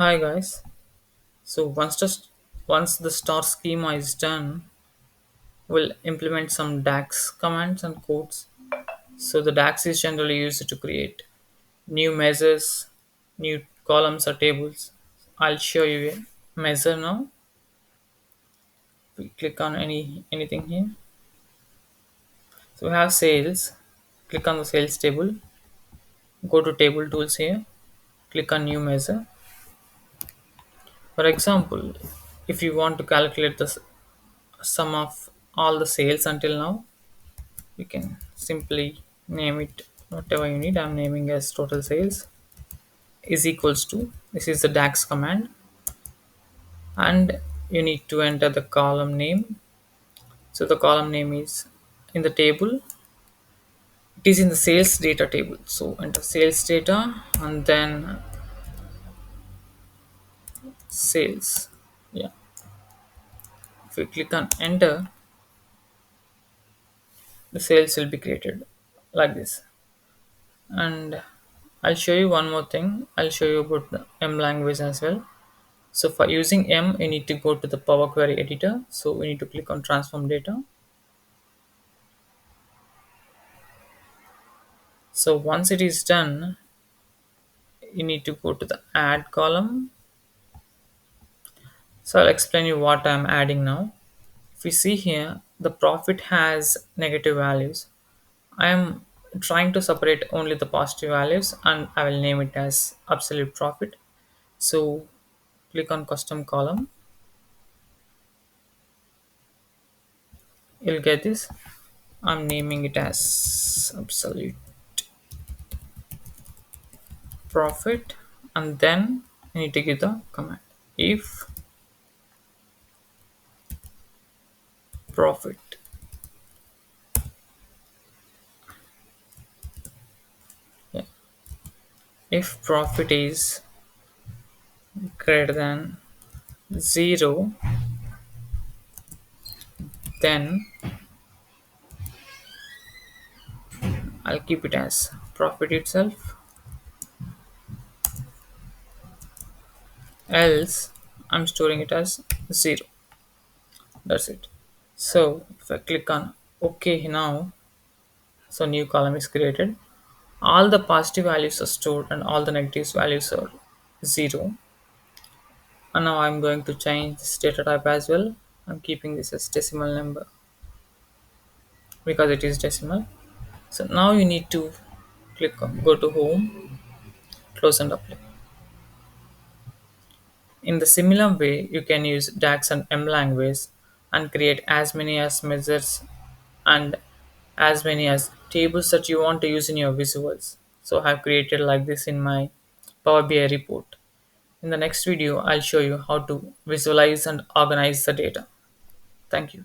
Hi guys. So once the star schema is done, we'll implement some DAX commands and codes. So the DAX is generally used to create new measures, new columns or tables. I'll show you a measure now. We click on anything here. So we have sales. Click on the sales table. Go to table tools here. Click on new measure. For example, if you want to calculate the sum of all the sales until now, you can simply name it whatever you need. I'm naming as total sales is equals to, this is the DAX command, and you need to enter the column name. So the column name is in the table, it is in the sales data table. So enter sales data and then sales. Yeah, if you click on enter, the sales will be created like this. And I'll show you one more thing. I'll show you about the M language as well. So for using M, you need to go to the Power Query editor. So we need to click on transform data. So once it is done, you need to go to the add column. So I'll explain you what I'm adding now. If you see here, the profit has negative values. I am trying to separate only the positive values and I will name it as absolute profit. So click on custom column. You'll get this. I'm naming it as absolute profit, and then you need to give the command if profit, yeah, if profit is greater than 0, then I'll keep it as profit itself, else I'm storing it as 0. That's it. So if I click on OK now, so new column is created. All the positive values are stored and all the negative values are 0. And now I'm going to change this data type as well. I'm keeping this as decimal number because it is decimal. So now you need to go to home, close and apply. In the similar way, you can use DAX and M language and create as many as measures and as many as tables that you want to use in your visuals. So I have created like this in my Power BI report. In the next video, I'll show you how to visualize and organize the data. Thank you.